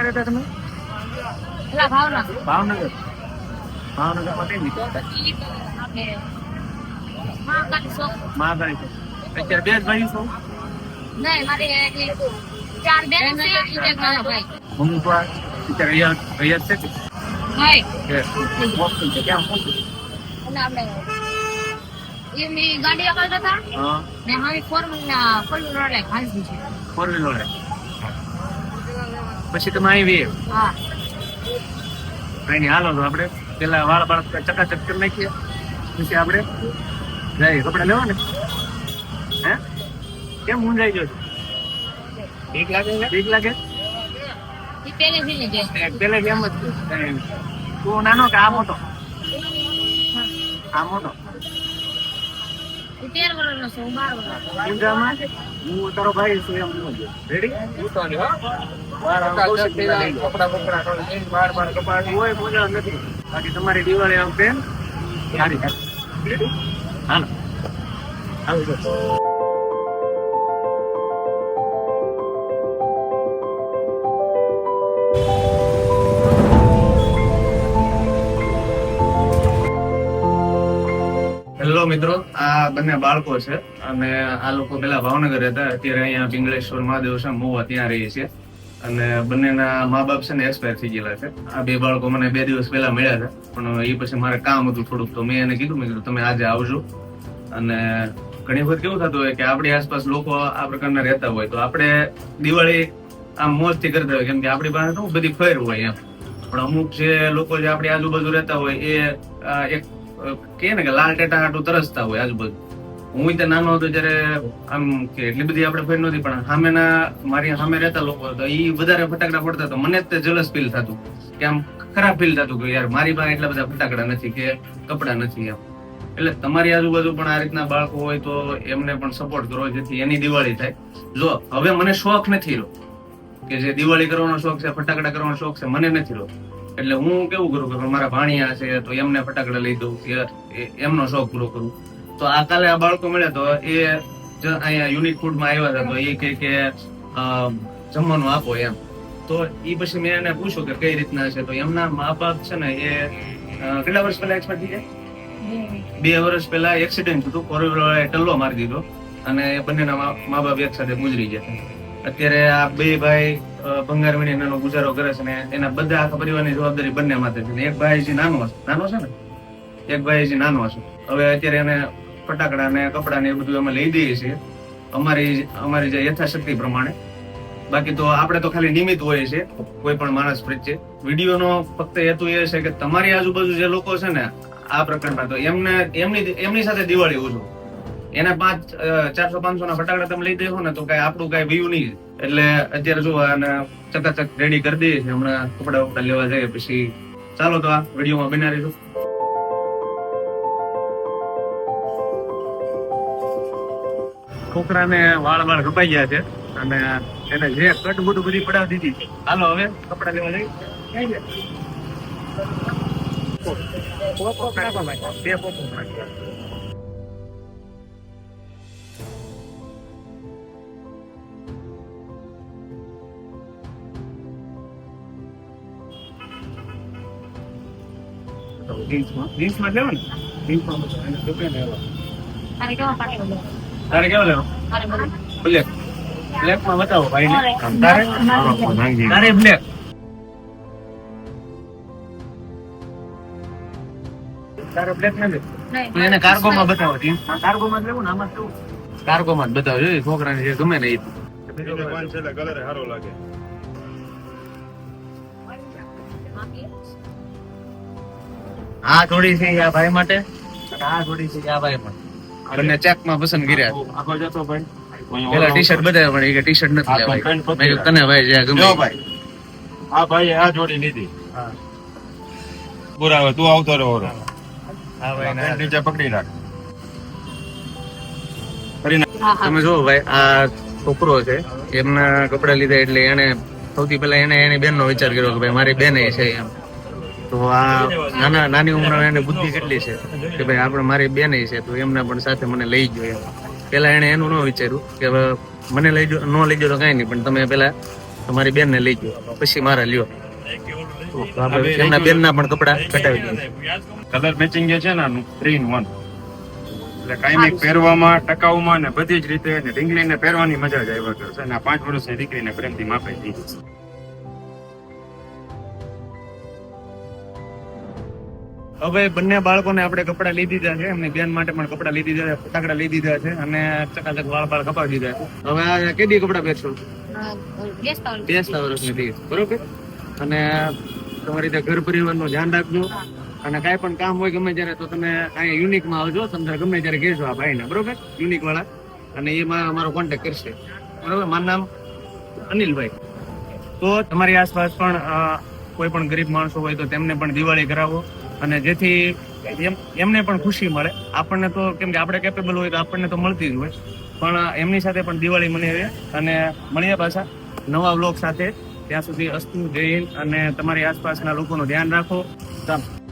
રહેતા તમે? ભાવનગર. ભાવનગર. ભાવનગરમાં કઈ રીતે? મહાકાળી ચોક. અત્યારે બે જ ભાઈ છો? નહીં, મારી ચાર બેન છે, એક નાનો ભાઈ. મમ્મી પપ્પા અત્યારે અહીંયા છે કે? નહીં. મોકલી છે ક્યાં મોકલી? અને આપણે એમની ગાડી આગળ હતા હા, ને હવે ફોર વ્હીલર રોડે ખાલી છે. 4 વ્હીલર. પછી તમે આવી હા. કઈ હાલો તો આપણે પેલા વાળ બાળ ચકાચક કરી નાખીએ, પછી આપણે જઈએ કપડા લેવા ને. હે કેમ મૂંઝાઈ ગયો છો? બીક લાગે છે? બીક લાગે એ પહેલેથી જ છે. પેલે કેમ જ તું નાનો કે આ મોટો? આ મોટો. એ 13 વર્ષનો છે, હું 12 વર્ષનો. ઊંઝામાં હું તારો ભાઈ છું એમ સમજો. રેડી? કપડા બાર કપાટ હોય મોજા નથી. બાકી તમારી દિવાળી આમ પ્રેમ સારી થાય. હાલો આવી જાઓ. હેલો મિત્રો, આ બંને બાળકો છે અને આ લોકો પેલા ભાવનગર હતા, અત્યારે અહીંયા પિંગળેશ્વર મહાદેવ છે મોવા ત્યાં રહી છે. અને બંનેના મા બાપ છે ને એક્સપાયર થઈ ગયેલા છે. આ બે બાળકો મને 2 દિવસ પહેલા મળ્યા હતા, પણ એ પછી મારે કામ હતું થોડુંક, તો મેં એને કીધું તમે આજે આવજો. અને ઘણી વખત કેવું થતું હોય કે આપણી આસપાસ લોકો આ પ્રકારના રહેતા હોય તો આપણે દિવાળી આમ મોજથી કરતા હોય, કેમ કે આપણી પાસે શું બધી ફેર હોય એમ. પણ અમુક જે લોકો જે આપણી આજુબાજુ રહેતા હોય એ એક કે ને કે લાલ ટેટા હાટું તરસતા હોય આજુબાજુ. હું ત્યાં નાનો હતો ત્યારે આમ કે એટલી બધી આપણે ફેર નહોતી, પણ સામેના મારી સામે રહેતા લોકો તો એ વધારે ફટાકડા ફોડતા તો મને જ જલસ ફીલ થતું, કે આમ ખરાબ ફીલ થતું કે યાર મારી પાસે એટલા બધા ફટાકડા નથી કે કપડા નથી એમ. એટલે તમારી આજુબાજુ પણ આ રીતના બાળકો હોય તો એમને પણ સપોર્ટ કરો, જેથી એની દિવાળી થાય. જો હવે મને શોખ નથી રહ્યો કે જે દિવાળી કરવાનો શોખ છે, ફટાકડા કરવાનો શોખ છે, મને નથી રહ્યો. એટલે હું કેવું કરું કે મારા ભાણિયા છે તો એમને ફટાકડા લઈ દઉં, એમનો શોખ પૂરો કરું. તો આ કાલે આ બાળકો મળ્યા તો એ અહીંયા યુનિક ફૂડમાં આવ્યા હતા, તો એ કે જમવાનું આપો એમ. તો એ પછી મેં એને પૂછ્યું કે કઈ રીતના છે, તો એમના મા બાપ છે ને એ કેટલા વર્ષ પહેલા એક્સપાયર થઈ ગયા? 2 વર્ષ પહેલા એક્સિડન્ટ થયું, 4 વ્હીલર ટલ્લો મારી દીધો અને એ બંનેના મા બાપ એક સાથે ગુજરી ગયા. અત્યારે આ 2 ભાઈ ભંગાર વીણી એનો ગુજારો કરે છે ને એના બધા આખા પરિવારની જવાબદારી બંને માથે છે. એક ભાઈ જે નાનો છે ને, એક ભાઈ જે નાનો છે. હવે અત્યારે એને ફટાકડા ને કપડા ને એ બધું અમે લઈ દઈએ છીએ અમારી જે યથાશક્તિ પ્રમાણે. બાકી તો આપણે તો ખાલી નિમિત્ત હોય છે કોઈ પણ માણસ પ્રત્યે. વિડીયોનો ફક્ત હેતુ એ છે કે તમારી આજુબાજુ જે લોકો છે ને આ પ્રકારના, તો એમની સાથે દિવાળી ઉજવો. એના 400-500 ના ફટાકડા તમે લઈ દેખો ને તો કઈ આપણું કઈ વ્યૂ નહીં. એટલે અત્યારે જો આને ચકાચક રેડી કરી દઈએ છીએ, હમણાં કપડા લેવા જઈએ પછી. ચાલો તો આ વિડીયોમાં બના રહીશું. છોકરાને વાળ કપાઈ ગયા છે અને એને જે કટ બુટ બધી પડાવી દીધી. હાલો હવે કપડા લેવા જઈએ. પોપો નાખો ભાઈ, 2 પોપો નાખો. જીન્સમાં લેવો ને? જીન્સમાં તારે કેવો લેવો? બ્લેક. બ્લેકમાં બતાવો ભાઈ ને. તારે બ્લેક. તારે બ્લેક નથી? એને કાર્ગોમાં બતાવો. જીન્સમાં કાર્ગોમાં જ લેવું ને? આમાં કેવું કાર્ગોમાં જ બતાવો. જોઈએ છોકરાને જે ગમે ને એ. કલર સારો લાગે. આ થોડી છે આ ભાઈ માટે, આ થોડી છે આ ભાઈ માટે. બંને ચેકમાં પસંદ કર્યા. આખો જતો ભાઈ. પેલા ટી-શર્ટ બતાવ્યા પણ એ ટી-શર્ટ નથી લેવાય. મેં કીધું તને ભાઈ જે ગમે. જો ભાઈ આ ભાઈ આ જોડી લીધી. હા પૂરા હવે તું આવતો રહો. હા ભાઈ ના નીચે પકડી રાખ. તમે જો ભાઈ આ છોકરો છે, એમના કપડા લીધા એટલે એને સૌથી પહેલા એની બેન નો વિચાર કર્યો કે ભાઈ મારી બેન છે એમ. તો આ નાની ઉંમરે એને બુદ્ધિ કેટલી છે કે ભાઈ આપણે મારી બેન છે તો એમના પણ સાથે મને લઈ ગયો એમ. પેલા એને એનું ન વિચાર્યું કે મને લઈ જાઓ, ન લઈ જાઓ તો કઈ નહીં, પણ તમે પેલા તમારી બેન ને લઈ ગયો, પછી મારા લ્યો. તો આપણે એમના બેન ના પણ કપડા કટાવી દઈએ. કલર મેચિંગ જે છે ને આનું 3 in 1 એટલે કાયમિક પહેરવામાં, ટકાઉમાં ને બધી જ રીતે ને ઢીંગલીને પહેરવાની મજા જ આવ્યા કરે છે. અને આ 5 વર્ષની દીકરીને પ્રેમથી માપે છે. હવે બંને બાળકોને આપણે કપડા લઈ દીધા છે, એમની બેન માટે પણ કપડા લઈ દીધા છે, ફટાકડા લઈ દીધા છે અને ચકાચક વાળ કપાવી દીધા છે. હવે આ કેદી કપડા પહેરશો? બેસતા હોય. 2 વર્ષની થઈ બરોબર. અને તમારી રીતે ઘર પરિવારનું ધ્યાન રાખજો અને કાંઈ પણ કામ હોય ગમે ત્યારે તો તમે અહીંયા યુનિકમાં આવજો, તમને ગમે ત્યારે કહેજો આ ભાઈને, બરોબર, યુનિક વાળા, અને એ મારો કોન્ટેક્ટ કરશે, બરોબર. મારું નામ અનિલભાઈ. તો તમારી આસપાસ પણ કોઈ પણ ગરીબ માણસો હોય તો તેમને પણ દિવાળી કરાવો, અને જેથી એમને પણ ખુશી મળે. આપણને તો કેમ કે આપણે કેપેબલ હોય તો આપણને તો મળતી જ હોય, પણ એમની સાથે પણ દિવાળી મનાવીએ. અને મળીએ પાછા નવા વ્લોગ સાથે. ત્યાં સુધી અસ્તુ, જય હિન્દ, અને તમારી આસપાસના લોકોનું ધ્યાન રાખો. ચાલો.